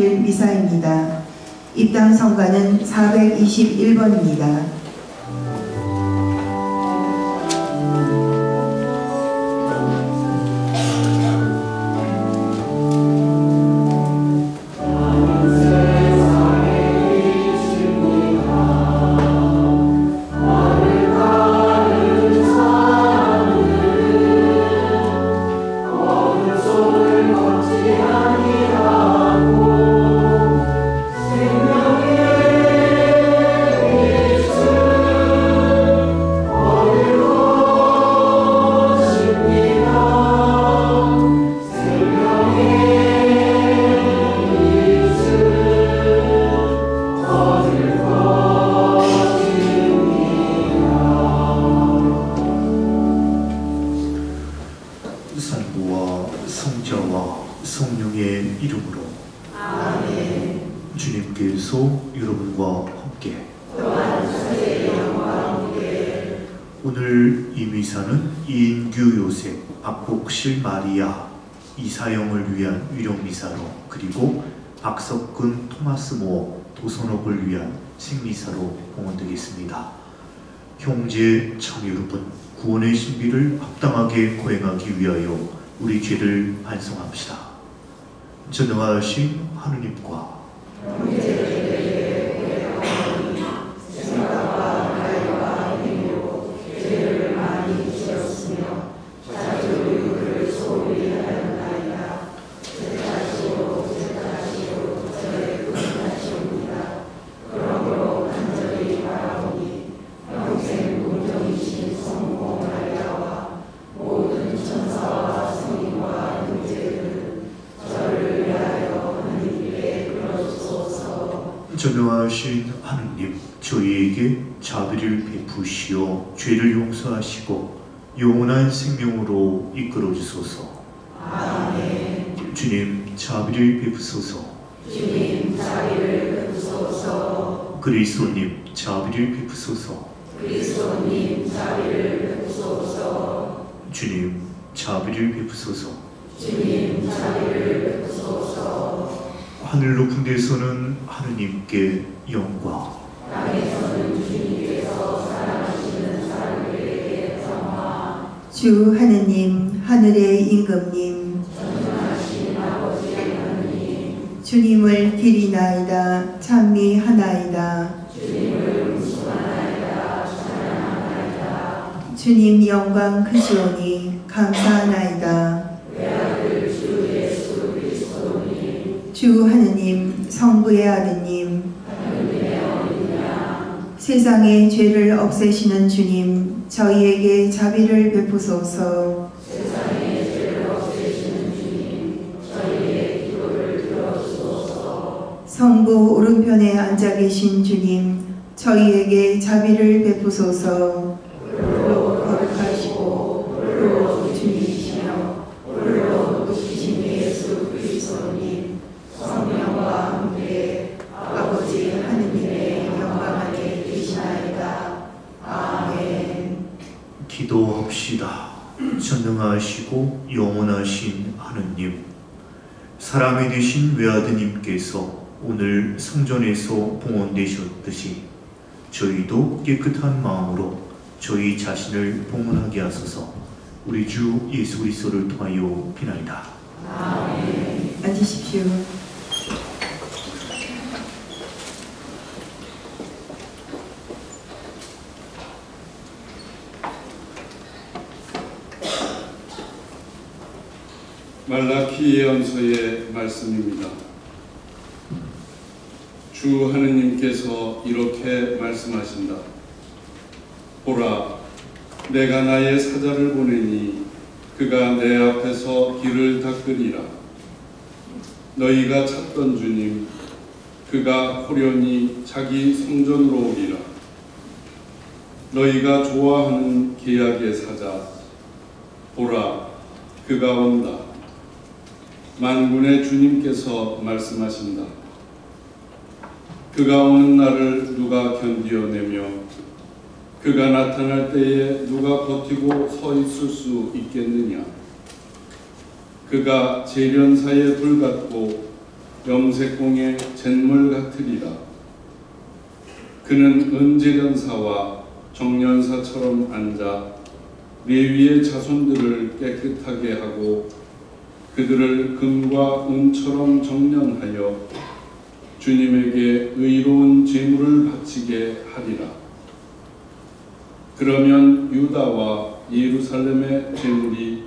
주일 미사입니다. 입당 성가는 421번입니다. 오늘 이 미사는 이인규 요셉, 박복실 마리아, 이사영을 위한 위령미사로, 그리고 박석근 토마스 모어, 도선옥을 위한 생미사로 봉헌되겠습니다. 형제 자매 여러분, 구원의 신비를 합당하게 거행하기 위하여 우리 죄를 반성합시다. 전능하신 하느님과 전능하신 하느님, 저희에게 자비를 베푸시어 죄를 용서하시고 영원한 생명으로 이끌어 주소서. 아멘. 주님, 자비를 베푸소서. 주님, 자비를 베푸소서. 그리스도님, 자비를 베푸소서. 그리스도님, 자비를 베푸소서. 주님, 자비를 베푸소서. 주님, 자비를 베푸소서. 하늘 높은 데서는 하느님께 영광, 땅에서는 주님께서 사랑하시는 사람들에게 평화. 주 하느님, 하늘의 임금님, 전능하신 아버지 하느님, 주님을 기리나이다, 찬미하나이다. 주님을 음수하나이다, 찬양하나이다. 주님 영광 크시오니 감사하나이다. 외아들 주 예수 그리스도님, 주 하느님, 성부의 아드님, 하느님의 어린 양, 세상의 죄를 없애시는 주님, 저희에게 자비를 베푸소서. 세상의 죄를 없애시는 주님, 저희의 기도를 들어주소서. 성부 오른편에 앉아 계신 주님, 저희에게 자비를 베푸소서. 홀로 거룩하시고 홀로 주님이시며 홀로 높으신 예수 그리스도님, 성령과 함께 아버지 하느님의 영광 안에 계시나이다. 아멘. 기도합시다. 전능하시고 영원하신 하느님, 사람이 되신 외아드님께서 오늘 성전에서 봉헌되셨듯이 저희도 깨끗한 마음으로 저희 자신을 봉헌하게 하소서. 우리 주 예수 그리스도를 통하여 비나이다. 아멘. 앉으십시오. 말라키 예언서의 말씀입니다. 주 하느님께서 이렇게 말씀하신다. 보라, 내가 나의 사자를 보내니 그가 내 앞에서 길을 닦으리라. 너희가 찾던 주님, 그가 호련히 자기 성전으로 오리라. 너희가 좋아하는 계약의 사자, 보라, 그가 온다. 만군의 주님께서 말씀하신다. 그가 오는 날을 누가 견디어내며 그가 나타날 때에 누가 버티고 서 있을 수 있겠느냐. 그가 재련사의 불 같고 염색공의 잿물 같으리라. 그는 은제련사와 정련사처럼 앉아 레위의 자손들을 깨끗하게 하고 그들을 금과 은처럼 정련하여 주님에게 의로운 제물을 바치게 하리라. 그러면 유다와 예루살렘의 제물이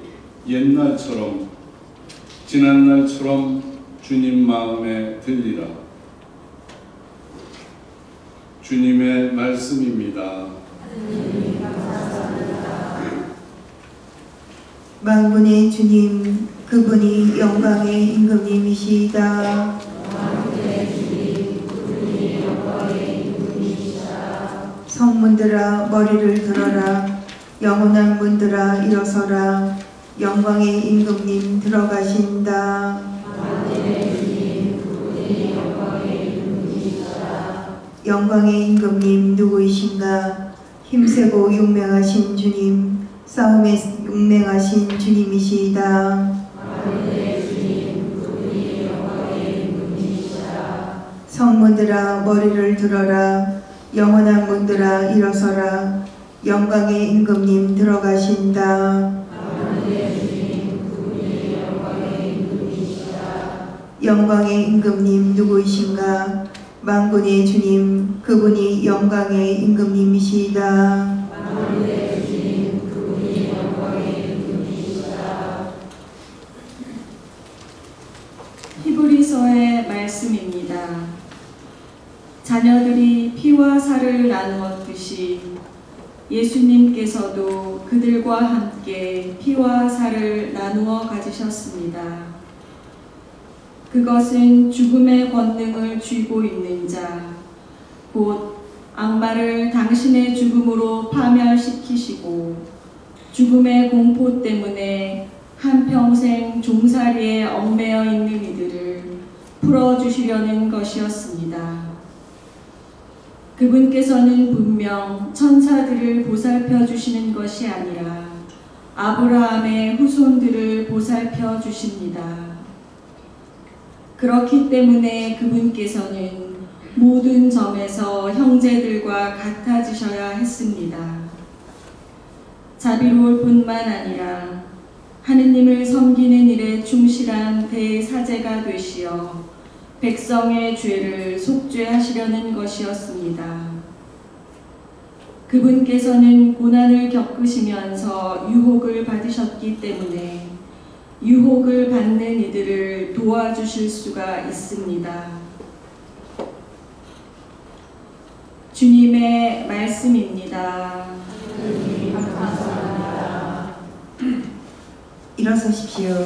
옛날처럼 지난날처럼 주님 마음에 들리라. 주님의 말씀입니다. 만군의 주님, 그분이 영광의 임금님이시다. 성문들아 머리를 들어라. 영원한 문들아 일어서라. 영광의 임금님 들어가신다. 영광의 임금님 누구이신가? 힘세고 용맹하신 주님, 싸움에 용맹하신 주님이시다. 성문들아 머리를 들어라. 영원한 문들아 일어서라. 영광의 임금님 들어가신다. 영광의 임금님 누구이신가? 만군의 주님, 그분이 영광의 임금님이시다. 히브리서의 말씀입니다. 자녀들이 피와 살을 나누었듯이 예수님께서도 그들과 함께 피와 살을 나누어 가지셨습니다. 그것은 죽음의 권능을 쥐고 있는 자, 곧 악마를 당신의 죽음으로 파멸시키시고 죽음의 공포 때문에 한평생 종살이에 얽매여 있는 이들을 풀어주시려는 것이었습니다. 그분께서는 분명 천사들을 보살펴 주시는 것이 아니라 아브라함의 후손들을 보살펴 주십니다. 그렇기 때문에 그분께서는 모든 점에서 형제들과 같아지셔야 했습니다. 자비로울 뿐만 아니라 하느님을 섬기는 일에 충실한 대사제가 되시어 백성의 죄를 속죄하시려는 것이었습니다. 그분께서는 고난을 겪으시면서 유혹을 받으셨기 때문에 유혹을 받는 이들을 도와주실 수가 있습니다. 주님의 말씀입니다. 일어서십시오.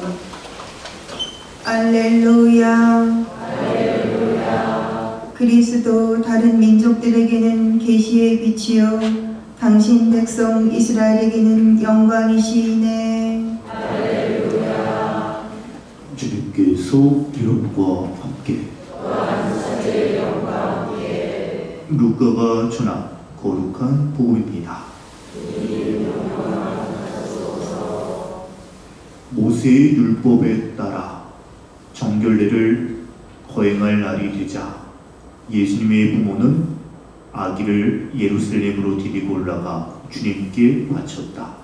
알렐루야. 그리스도 다른 민족들에게는 계시의 빛이요 당신 백성 이스라엘에게는 영광이시네. 주님께서 여러분과 함께 루카가 전한 거룩한 복음입니다. 모세의 율법에 따라 정결례를 거행할 날이 되자 예수님의 부모는 아기를 예루살렘으로 데리고 올라가 주님께 바쳤다.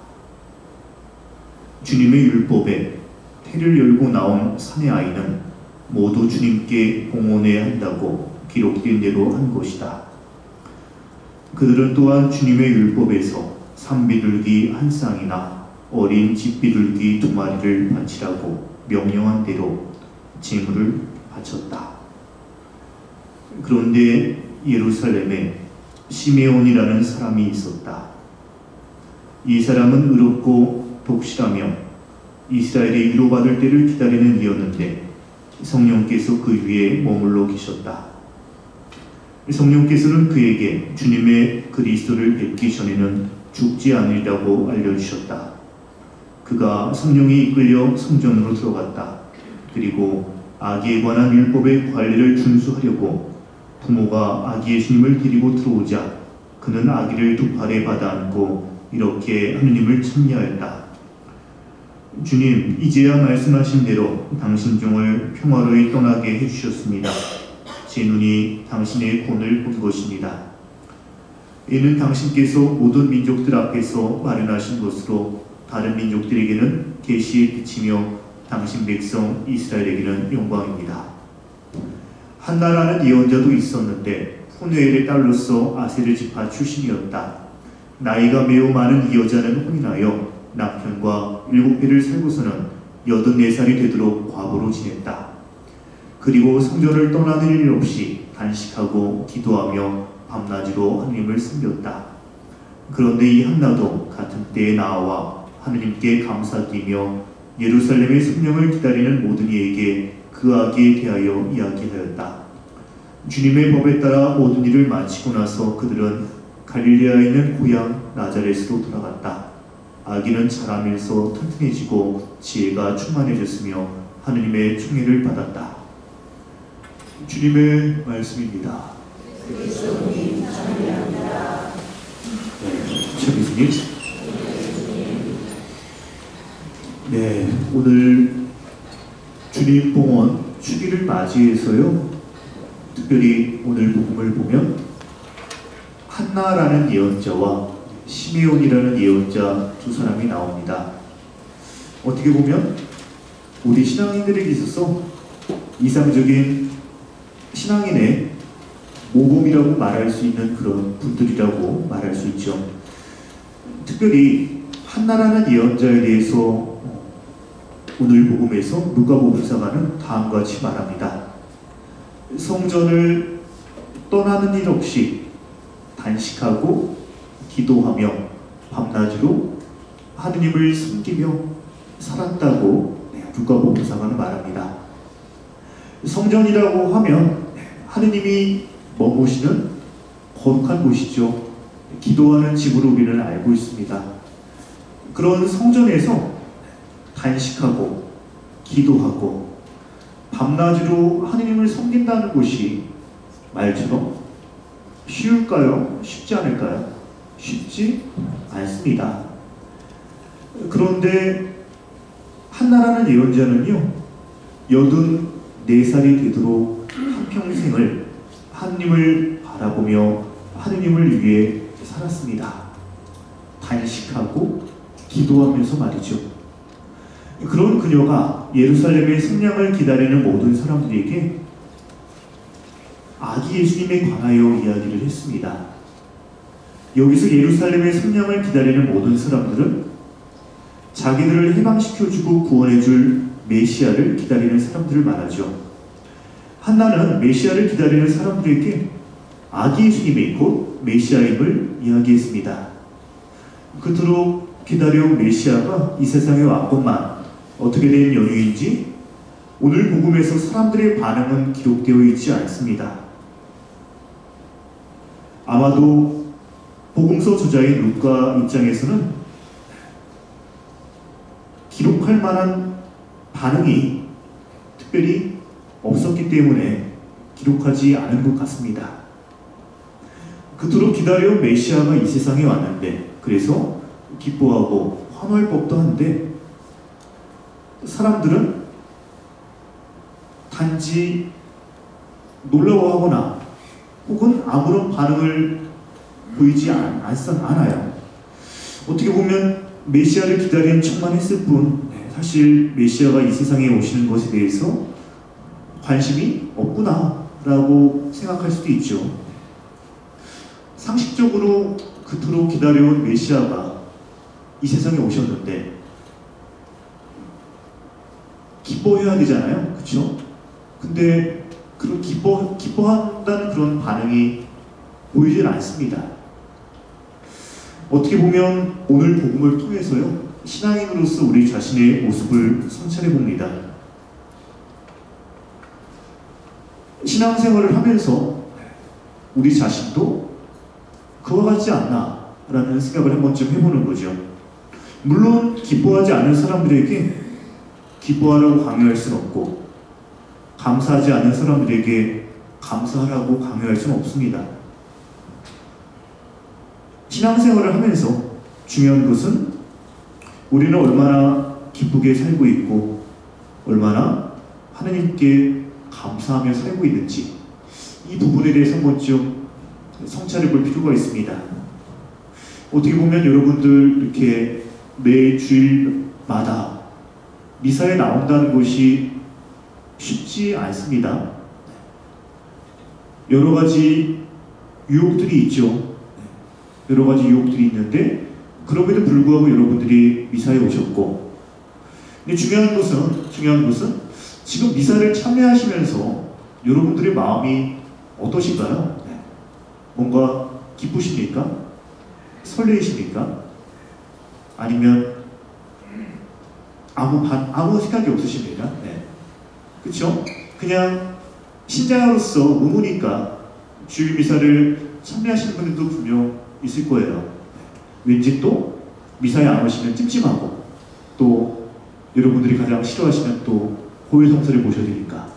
주님의 율법에 태를 열고 나온 사내 아이는 모두 주님께 봉헌해야 한다고 기록된 대로 한 것이다. 그들은 또한 주님의 율법에서 산비둘기 한 쌍이나 어린 집비둘기 2마리를 바치라고 명령한 대로 제물을 바쳤다. 그런데 예루살렘에 시메온이라는 사람이 있었다. 이 사람은 의롭고 독실하며 이스라엘의 위로받을 때를 기다리는 이였는데 성령께서 그 위에 머물러 계셨다. 성령께서는 그에게 주님의 그리스도를 뵙기 전에는 죽지 않으리라고 알려주셨다. 그가 성령에 이끌려 성전으로 들어갔다. 그리고 아기에 관한 율법의 관리를 준수하려고 부모가 아기 예수님을 데리고 들어오자 그는 아기를 2팔에 받아 안고 이렇게 하느님을 찬미하였다. 주님, 이제야 말씀하신 대로 당신 종을 평화로이 떠나게 해주셨습니다. 제 눈이 당신의 본을 본 것입니다. 이는 당신께서 모든 민족들 앞에서 마련하신 것으로 다른 민족들에게는 계시의 빛이며 당신 백성 이스라엘에게는 영광입니다. 한나라는 예언자도 있었는데 푸누엘의 딸로서 아세르 지파 출신이었다. 나이가 매우 많은 이 여자는 혼인하여 남편과 7해를 살고서는 84살이 되도록 과부로 지냈다. 그리고 성전을 떠나는 일 없이 단식하고 기도하며 밤낮으로 하나님을 섬겼다. 그런데 이 한나도 같은 때에 나와 하느님께 감사드리며 예루살렘의 성령을 기다리는 모든 이에게 그 아기에 대하여 이야기하였다. 주님의 법에 따라 모든 일을 마치고 나서 그들은 갈릴리아에 있는 고향 나자렛으로 돌아갔다. 아기는 자라면서 튼튼해지고 지혜가 충만해졌으며 하느님의 총애를 받았다. 주님의 말씀입니다. 최기수님. 네, 오늘 주님 봉헌 주기를 맞이해서요, 특별히 오늘 복음을 보면 한나라는 예언자와 시메온이라는 예언자 두 사람이 나옵니다. 어떻게 보면 우리 신앙인들에게 있어서 이상적인 신앙인의 모범이라고 말할 수 있는 그런 분들이라고 말할 수 있죠. 특별히 한나라는 예언자에 대해서 오늘 복음에서 누가복음사가는 다음과 같이 말합니다. 성전을 떠나는 일 없이 단식하고 기도하며 밤낮으로 하느님을 섬기며 살았다고 누가복음사가는 말합니다. 성전이라고 하면 하느님이 머무시는 거룩한 곳이죠. 기도하는 집으로 우리는 알고 있습니다. 그런 성전에서 단식하고 기도하고 밤낮으로 하느님을 섬긴다는 것이 말처럼 쉬울까요? 쉽지 않을까요? 쉽지 않습니다. 그런데 한나라는 예언자는요, 84살이 되도록 한평생을 하느님을 바라보며 하느님을 위해 살았습니다. 단식하고 기도하면서 말이죠. 그런 그녀가 예루살렘의 승량을 기다리는 모든 사람들에게 아기 예수님에 관하여 이야기를 했습니다. 여기서 예루살렘의 승량을 기다리는 모든 사람들은 자기들을 해방시켜주고 구원해줄 메시아를 기다리는 사람들을 말하죠. 한나는 메시아를 기다리는 사람들에게 아기 예수님의 곧 메시아임을 이야기했습니다. 그토록 기다려온 메시아가 이 세상에 왔건만 어떻게 된 연유인지 오늘 복음에서 사람들의 반응은 기록되어 있지 않습니다. 아마도 복음서 저자인 루카 입장에서는 기록할 만한 반응이 특별히 없었기 때문에 기록하지 않은 것 같습니다. 그토록 기다려온 메시아가 이 세상에 왔는데, 그래서 기뻐하고 환호할 법도 한데 사람들은 단지 놀라워하거나 혹은 아무런 반응을 보이지 않아요. 어떻게 보면 메시아를 기다린 척만 했을 뿐 사실 메시아가 이 세상에 오시는 것에 대해서 관심이 없구나 라고 생각할 수도 있죠. 상식적으로 그토록 기다려온 메시아가 이 세상에 오셨는데 기뻐해야 되잖아요. 그렇죠? 근데 그런 기뻐한다는 그런 반응이 보이질 않습니다. 어떻게 보면 오늘 복음을 통해서요, 신앙인으로서 우리 자신의 모습을 성찰해 봅니다. 신앙생활을 하면서 우리 자신도 그와 같지 않나 라는 생각을 한 번쯤 해보는 거죠. 물론 기뻐하지 않는 사람들에게 기뻐하라고 강요할 수는 없고, 감사하지 않는 사람들에게 감사하라고 강요할 수는 없습니다. 신앙생활을 하면서 중요한 것은 우리는 얼마나 기쁘게 살고 있고 얼마나 하나님께 감사하며 살고 있는지 이 부분에 대해서 한번 좀 성찰해 볼 필요가 있습니다. 어떻게 보면 여러분들 이렇게 매 주일마다 미사에 나온다는 것이 쉽지 않습니다. 여러 가지 유혹들이 있죠. 여러 가지 유혹들이 있는데 그럼에도 불구하고 여러분들이 미사에 오셨고, 근데 중요한 것은 지금 미사를 참여하시면서 여러분들의 마음이 어떠신가요? 뭔가 기쁘십니까? 설레이십니까? 아니면 아무 생각이 없으십니까? 그렇죠? 그냥 신자로서 의무니까 주일 미사를 참여하시는 분들도 분명 있을 거예요. 왠지 또 미사에 안 오시면 찜찜하고, 또 여러분들이 가장 싫어하시면 또 고해성사를 보셔야 되니까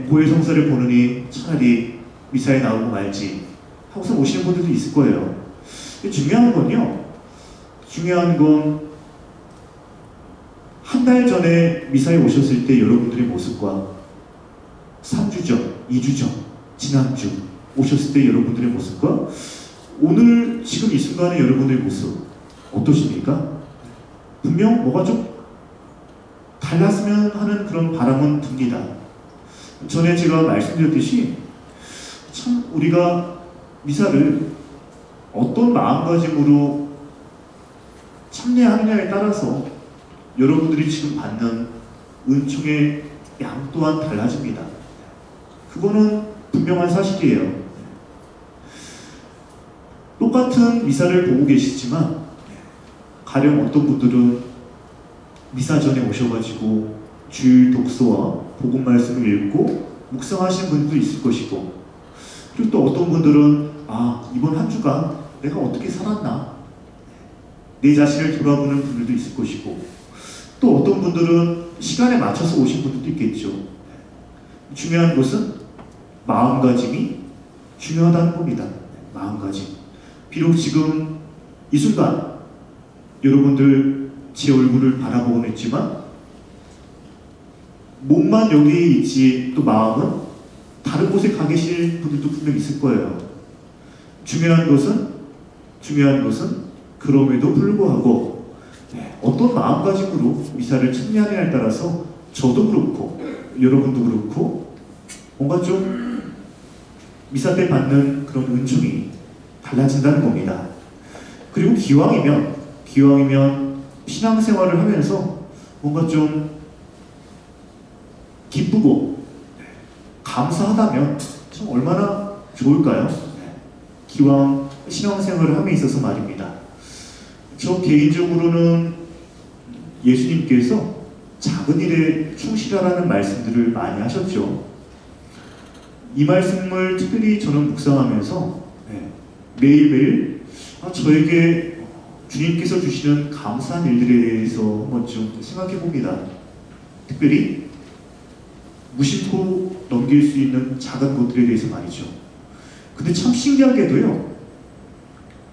고해성사를 보느니 차라리 미사에 나오고 말지 하고서 오시는 분들도 있을 거예요. 중요한 건 한 달 전에 미사에 오셨을 때 여러분들의 모습과 3주 전, 2주 전, 지난주 오셨을 때 여러분들의 모습과 오늘 지금 이 순간의 여러분들의 모습 어떠십니까? 분명 뭐가 좀 달랐으면 하는 그런 바람은 듭니다. 전에 제가 말씀드렸듯이 참 우리가 미사를 어떤 마음가짐으로 참여하느냐에 따라서 여러분들이 지금 받는 은총의 양 또한 달라집니다. 그거는 분명한 사실이에요. 똑같은 미사를 보고 계시지만 가령 어떤 분들은 미사 전에 오셔가지고 주일 독서와 복음 말씀을 읽고 묵상하시는 분들도 있을 것이고, 그리고 또 어떤 분들은 이번 한 주간 내가 어떻게 살았나 내 자신을 돌아보는 분들도 있을 것이고, 또 어떤 분들은 시간에 맞춰서 오신 분들도 있겠죠. 중요한 것은 마음가짐이 중요하다는 겁니다. 마음가짐. 비록 지금 이 순간 여러분들 제 얼굴을 바라보곤 했지만 몸만 여기 있지 또 마음은 다른 곳에 가 계실 분들도 분명 있을 거예요. 중요한 것은 그럼에도 불구하고 어떤 마음가짐으로 미사를 참여하느냐에 따라서 저도 그렇고 여러분도 그렇고 뭔가 좀 미사 때 받는 그런 은총이 달라진다는 겁니다. 그리고 기왕이면 신앙생활을 하면서 뭔가 좀 기쁘고 감사하다면 참 얼마나 좋을까요? 기왕 신앙생활을 함에 있어서 말입니다. 저 개인적으로는 예수님께서 작은 일에 충실하라는 말씀들을 많이 하셨죠. 이 말씀을 특별히 저는 묵상하면서 매일매일 저에게 주님께서 주시는 감사한 일들에 대해서 한번 좀 생각해 봅니다. 특별히 무심코 넘길 수 있는 작은 것들에 대해서 말이죠. 근데 참 신기하게도요,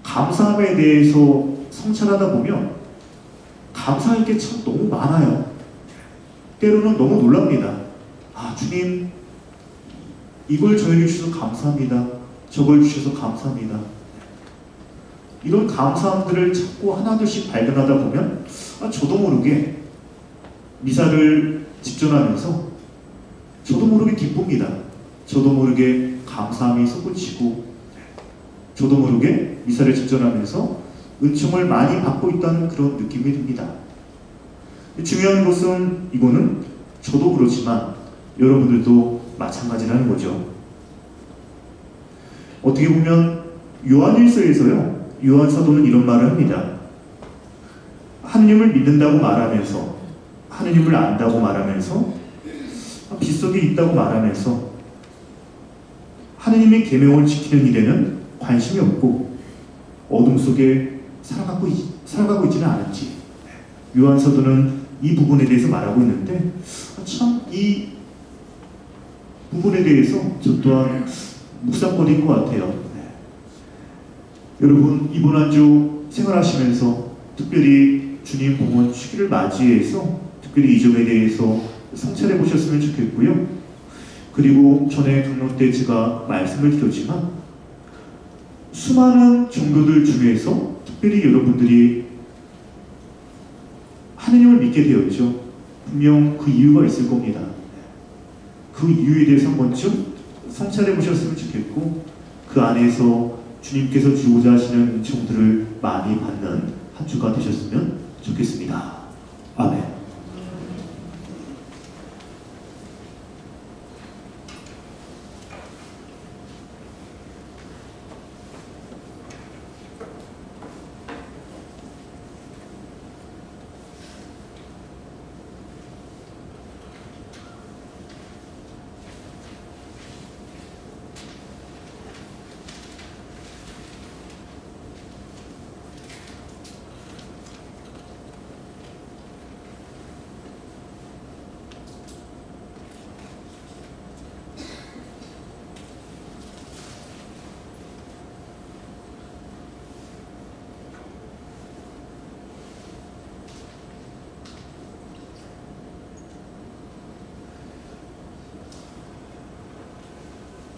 감사함에 대해서 성찰하다 보면 감사할 게 참 너무 많아요. 때로는 너무 놀랍니다. 주님 이걸 저에게 주셔서 감사합니다. 저걸 주셔서 감사합니다. 이런 감사함들을 자꾸 하나둘씩 발견하다 보면 저도 모르게 미사를 집전하면서 저도 모르게 기쁩니다. 저도 모르게 감사함이 솟구치고 저도 모르게 미사를 집전하면서 은총을 많이 받고 있다는 그런 느낌이 듭니다. 중요한 것은 이거는 저도 그렇지만 여러분들도 마찬가지라는 거죠. 어떻게 보면 요한일서에서요, 요한 사도는 이런 말을 합니다. 하느님을 믿는다고 말하면서, 하느님을 안다고 말하면서, 빗속에 있다고 말하면서 하느님의 계명을 지키는 일에는 관심이 없고 어둠 속에 살아가고 있지는 않은지, 요한 사도는 이 부분에 대해서 말하고 있는데 참 이 부분에 대해서 저 또한 묵상거리인 것 같아요. 여러분 이번 한 주 생활하시면서 특별히 주님 봉헌 주기를 맞이해서 특별히 이 점에 대해서 성찰해 보셨으면 좋겠고요. 그리고 전에 강론 때 제가 말씀을 드렸지만 수많은 종교들 중에서 특별히 여러분들이 하느님을 믿게 되었죠. 분명 그 이유가 있을 겁니다. 그 이유에 대해서 한 번쯤 성찰해 보셨으면 좋겠고 그 안에서 주님께서 주고자 하시는 종들을 많이 받는 한 주가 되셨으면 좋겠습니다. 아멘.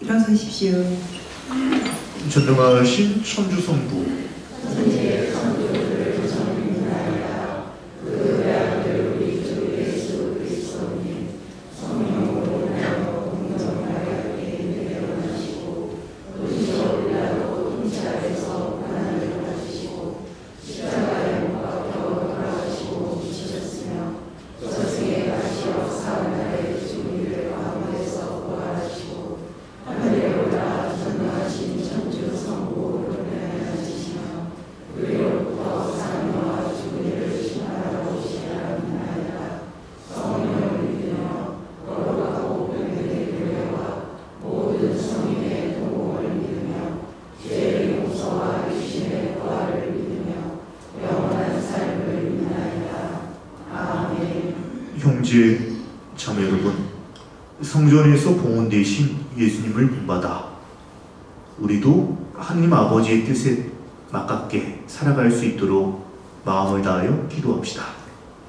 일어서십시오. 전능하신 천주성부 형제 자매 여러분, 성전에서 봉헌되신 예수님을 본받아 우리도 하나님 아버지의 뜻에 맞게 살아갈 수 있도록 마음을 다하여 기도합시다.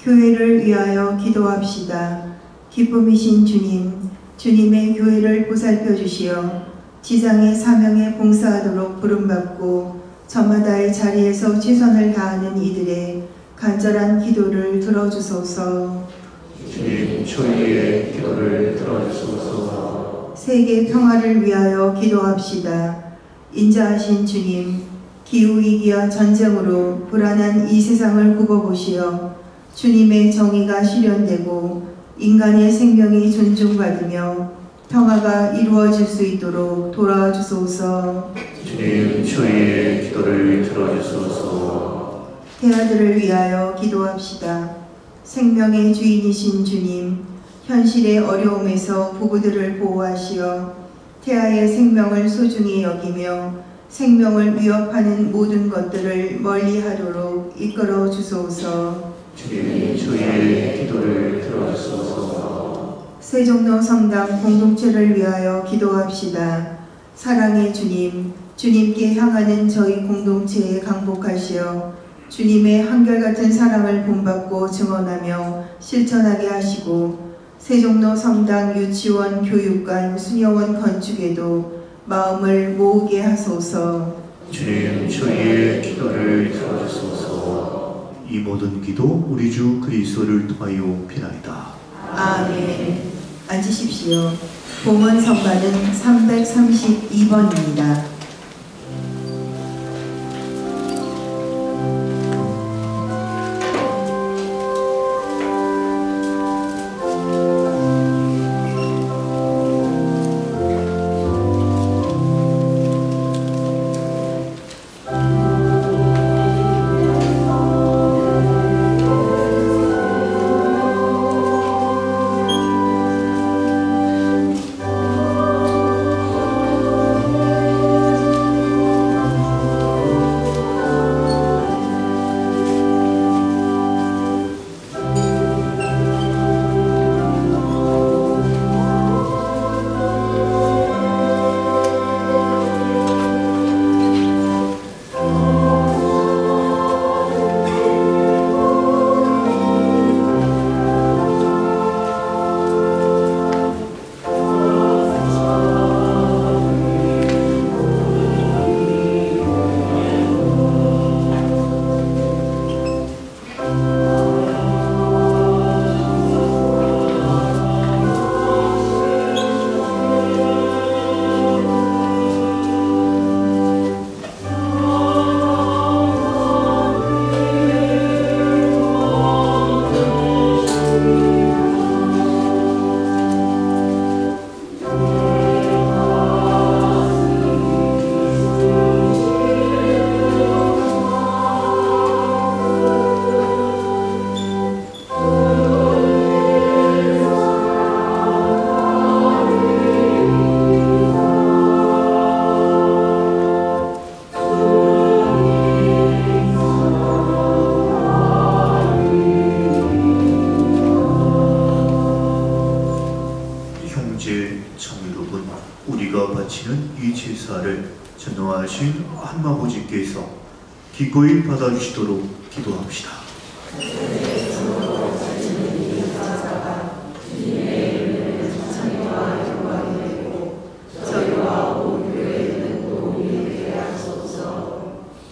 교회를 위하여 기도합시다. 기쁨이신 주님, 주님의 교회를 보살펴 주시어 지상의 사명에 봉사하도록 부름받고 저마다의 자리에서 최선을 다하는 이들의 간절한 기도를 들어주소서. 주님, 저희의 기도를 들어주소서. 세계 평화를 위하여 기도합시다. 인자하신 주님, 기후위기와 전쟁으로 불안한 이 세상을 굽어보시어 주님의 정의가 실현되고 인간의 생명이 존중받으며 평화가 이루어질 수 있도록 도와주소서. 주님, 저희의 기도를 들어주소서. 태아들을 위하여 기도합시다. 생명의 주인이신 주님, 현실의 어려움에서 부부들을 보호하시어 태아의 생명을 소중히 여기며 생명을 위협하는 모든 것들을 멀리하도록 이끌어 주소서. 주님, 저희의 기도를 들어주소서. 세종로 성당 공동체를 위하여 기도합시다. 사랑의 주님, 주님께 향하는 저희 공동체에 강복하시어 주님의 한결같은 사랑을 본받고 증언하며 실천하게 하시고 세종로 성당 유치원 교육관 수녀원 건축에도 마음을 모으게 하소서. 주님, 저희의 기도를 들어주소서. 이 모든 기도 우리 주 그리스도를 통하여 비나이다. 아멘. 앉으십시오. 봉헌 성가는 332번입니다. 우리가 바치는 이 제사를 전능하신 하나님아버지께서 기꺼이 받아주시도록 기도합시다.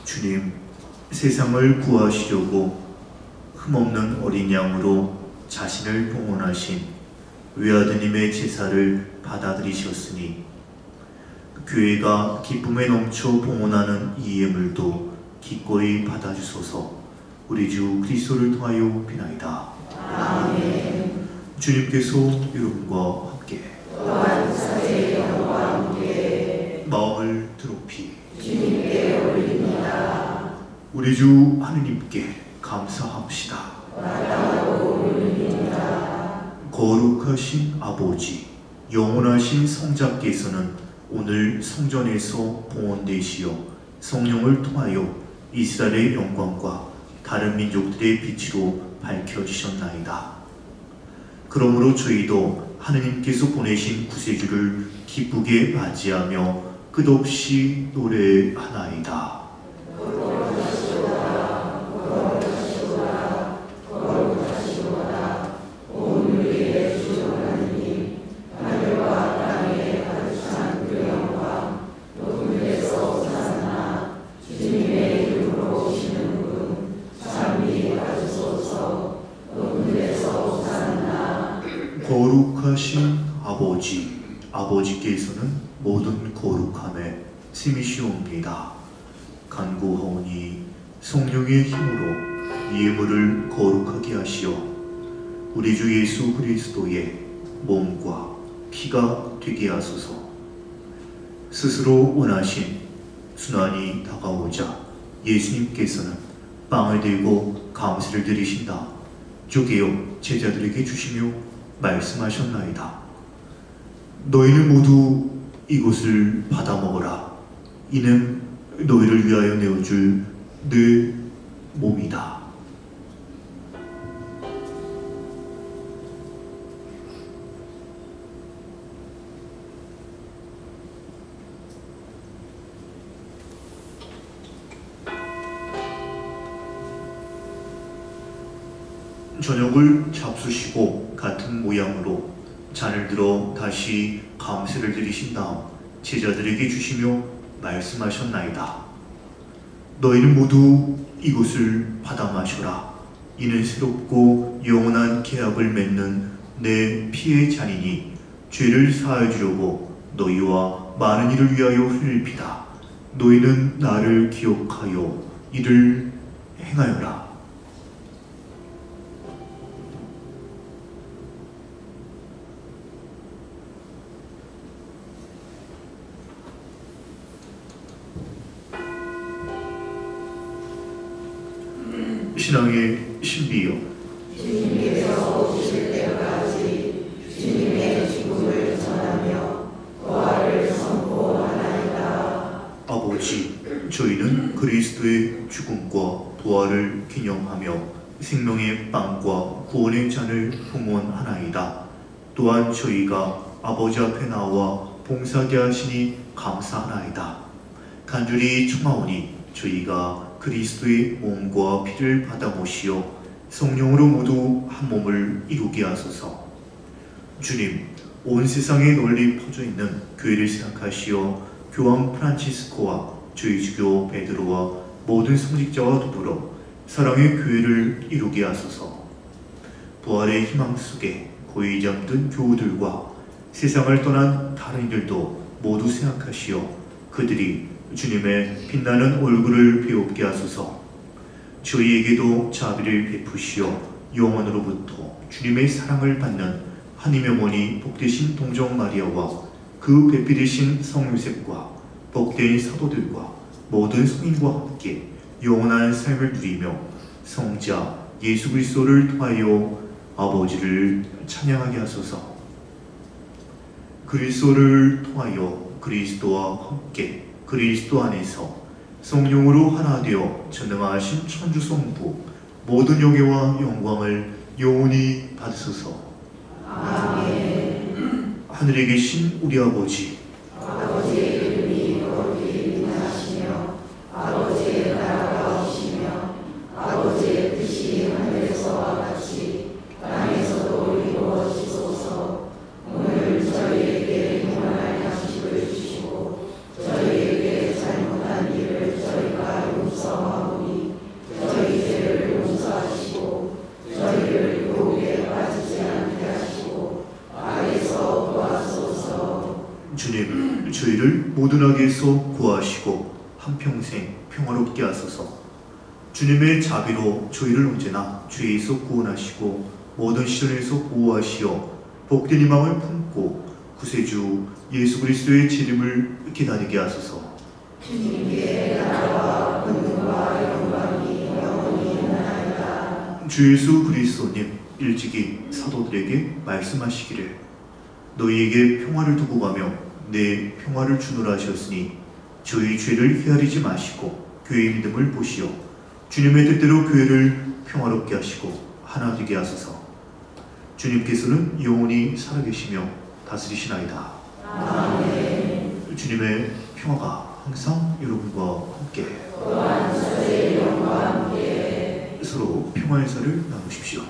주님, 세상을 구하시려고 흠없는 어린 양으로 자신을 봉헌하신 외아드님의 제사를 받아들이셨으니 교회가 기쁨에 넘쳐 봉헌하는 이 예물도 기꺼이 받아주소서. 우리 주 그리스도를 통하여 비나이다. 아멘. 주님께서 여러분과 함께 또한 사제의 영과 함께 마음을 드높이 주님께 올립니다. 우리 주 하느님께 감사합시다. 마땅하고 올립니다. 거룩하신 아버지, 영원하신 성자께서는 오늘 성전에서 봉헌되시어 성령을 통하여 이스라엘의 영광과 다른 민족들의 빛으로 밝혀지셨나이다. 그러므로 저희도 하느님께서 보내신 구세주를 기쁘게 맞이하며 끝없이 노래하나이다. 거룩하신 아버지, 아버지께서는 모든 거룩함에 심이시옵니다. 간구하오니 성령의 힘으로 예물을 거룩하게 하시어 우리 주 예수 그리스도의 몸과 피가 되게 하소서. 스스로 원하신 순환이 다가오자 예수님께서는 빵을 들고 감사를 드리신 다음 쪼개어 제자들에게 주시며 말씀하셨나이다. 너희는 모두 이것을 받아 먹어라. 이는 너희를 위하여 내어줄 내 몸이다. 저녁을 잡수시고 같은 모양으로 잔을 들어 다시 감사를 드리신 다음 제자들에게 주시며 말씀하셨나이다. 너희는 모두 이것을 받아 마셔라. 이는 새롭고 영원한 계약을 맺는 내 피의 잔이니 죄를 사하여 주려고 너희와 많은 이를 위하여 흘릴 피다. 너희는 나를 기억하여 이를 행하여라. 신앙의 신비여, 주님께서 오실 때까지 주님의 죽음을 전하며 부활을 선포하나이다. 아버지, 저희는 그리스도의 죽음과 부활을 기념하며 생명의 빵과 구원의 잔을 봉헌하나이다. 또한 저희가 아버지 앞에 나와 봉사하게 하시니 감사하나이다. 간절히 청하오니 저희가 그리스도의 몸과 피를 받아 모시어 성령으로 모두 한 몸을 이루게 하소서. 주님, 온 세상에 널리 퍼져 있는 교회를 생각하시어 교황 프란치스코와 저희 주교 베드로와 모든 성직자와 더불어 사랑의 교회를 이루게 하소서. 부활의 희망 속에 고이 잠든 교우들과 세상을 떠난 다른 이들도 모두 생각하시어 그들이 주님의 빛나는 얼굴을 배웁게 하소서. 저희에게도 자비를 베푸시어 영원으로부터 주님의 사랑을 받는 하나님의 어머니 복되신 동정 마리아와 그 배필이신 성요셉과 복된 사도들과 모든 성인과 함께 영원한 삶을 누리며 성자 예수 그리스도를 통하여 아버지를 찬양하게 하소서. 그리스도를 통하여 그리스도와 함께 그리스도 안에서 성령으로 하나 되어 전능하신 천주 성부 모든 영예와 영광을 영원히 받으소서. 아멘. 하늘에 계신 우리 아버지, 주님, 저희를 모든 악에서 구하시고 한평생 평화롭게 하소서. 주님의 자비로 저희를 언제나 죄에서 구원하시고 모든 시련에서 보호하시어 복된 희망을 품고 구세주 예수 그리스도의 재림을 기다리게 하소서. 주님께 나라와 권능과 영광이 영원히 있나이다. 주 예수 그리스도님 일찍이 사도들에게 말씀하시기를 너희에게 평화를 두고 가며 내 평화를 주노라 하셨으니 저희 죄를 헤아리지 마시고 교회의 믿음을 보시어 주님의 뜻대로 교회를 평화롭게 하시고 하나 되게 하소서. 주님께서는 영원히 살아계시며 다스리시나이다. 아멘. 주님의 평화가 항상 여러분과 함께 또한 저의 영과 함께 서로 평화의 사를 나누십시오.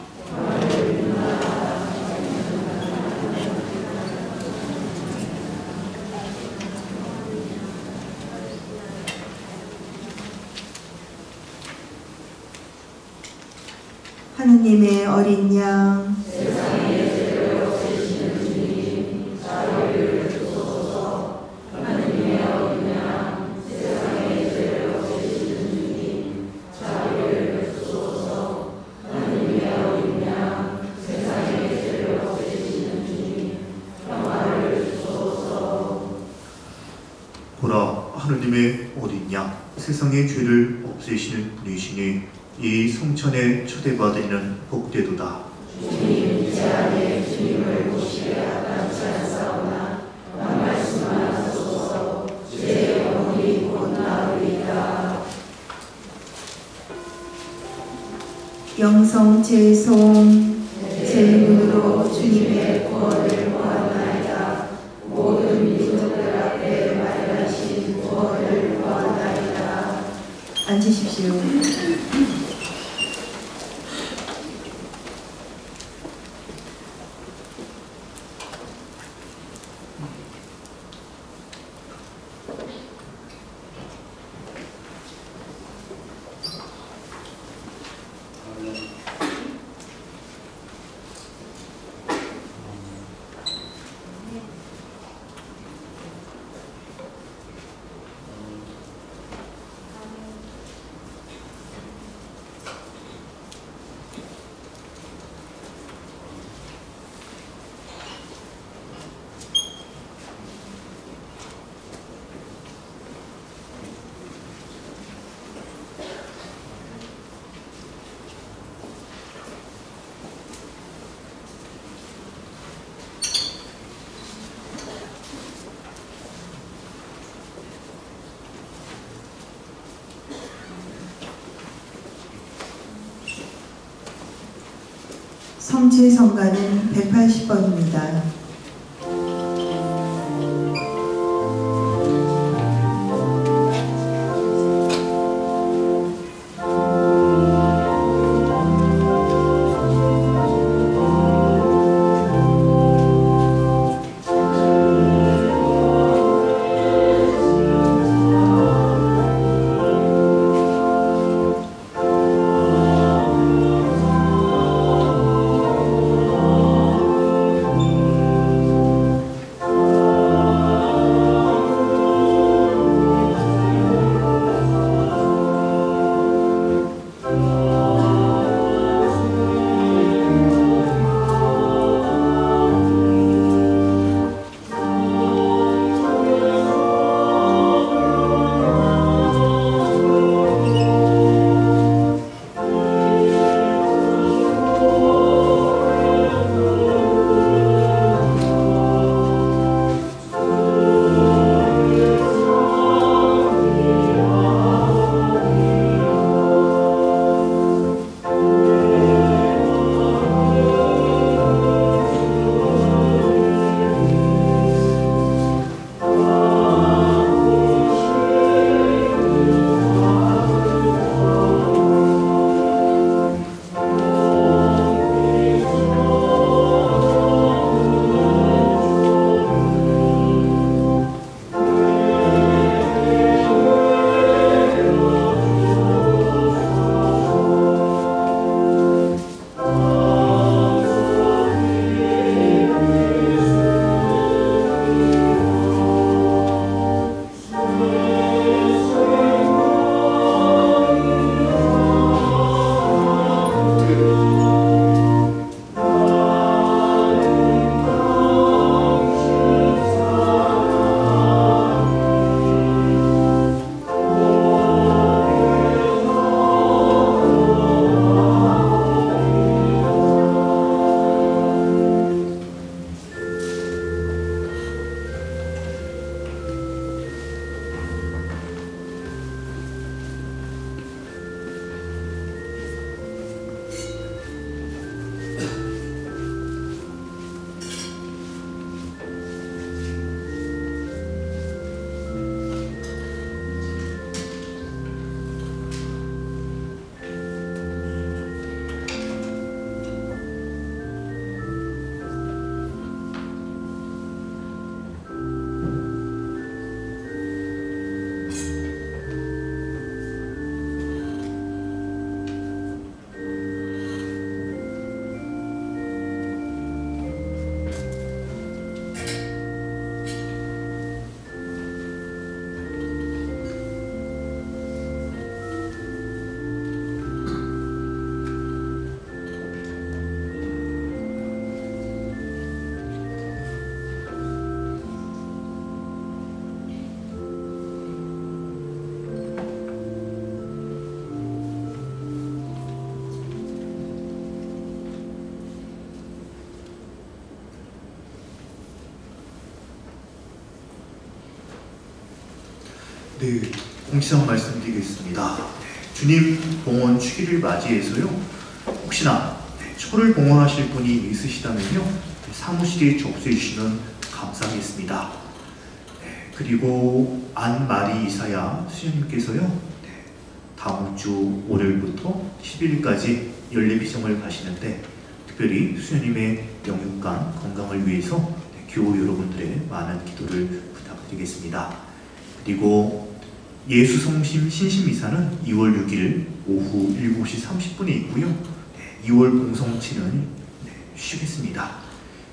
하느님의 어린 양, 세상의 죄를 없애시는 주님, 자비를 주소서. 하느님의 어린 양, 세상의 죄를 없애시는 주님, 자비를 주소서. 하느님의 어린 양, 세상의 죄를 없애시는 주님, 평화를 주소서. 보라, 하느님의 어린 양, 세상의 죄를 없애시는 분이시니 이 성천에 초대받으리는 복되도다. 주님, 이 안에 주님을 모시게 하지 않사오나 한 말씀만 하소서. 제 영혼이 곧 나으리이다. 영성 제송, 제 눈으로 주님의 구원을 보았나이다. 모든 민족들 앞에 말하신 구원을 보았나이다. 앉으십시오. 성체 성가는 180번입니다. 네, 공지상 말씀드리겠습니다. 주님 봉헌 축일을 맞이해서요. 혹시나 초를 봉헌하실 분이 있으시다면요. 사무실에 접수해 주시면 감사하겠습니다. 그리고 안마리 이사야 수녀님께서요. 다음 주 월요일부터 10일까지 연례비정을 가시는데 특별히 수녀님의 영육간 건강을 위해서 교우 여러분들의 많은 기도를 부탁드리겠습니다. 그리고 예수성심 신심미사는 2월 6일 오후 7시 30분에 있고요. 2월 공성치는 쉬겠습니다.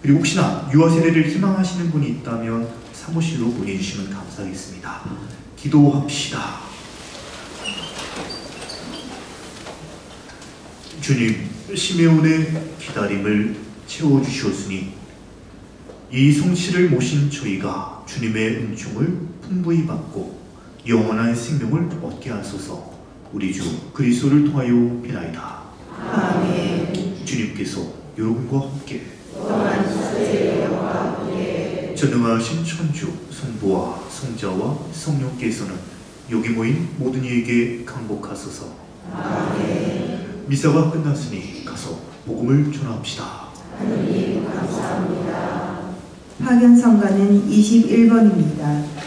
그리고 혹시나 유아 세례를 희망하시는 분이 있다면 사무실로 보내주시면 감사하겠습니다. 기도합시다. 주님, 시메온의 기다림을 채워주시었으니 이 성취를 모신 저희가 주님의 은총을 풍부히 받고 영원한 생명을 얻게 하소서. 우리 주 그리스도를 통하여 비나이다. 아멘. 주님께서 여러분과 함께 영과 함께 전능하신 천주 성부와 성자와 성령께서는 여기 모인 모든 이에게 강복하소서. 아멘. 미사가 끝났으니 가서 복음을 전합시다. 하느님 감사합니다. 파견 성가는 21번입니다.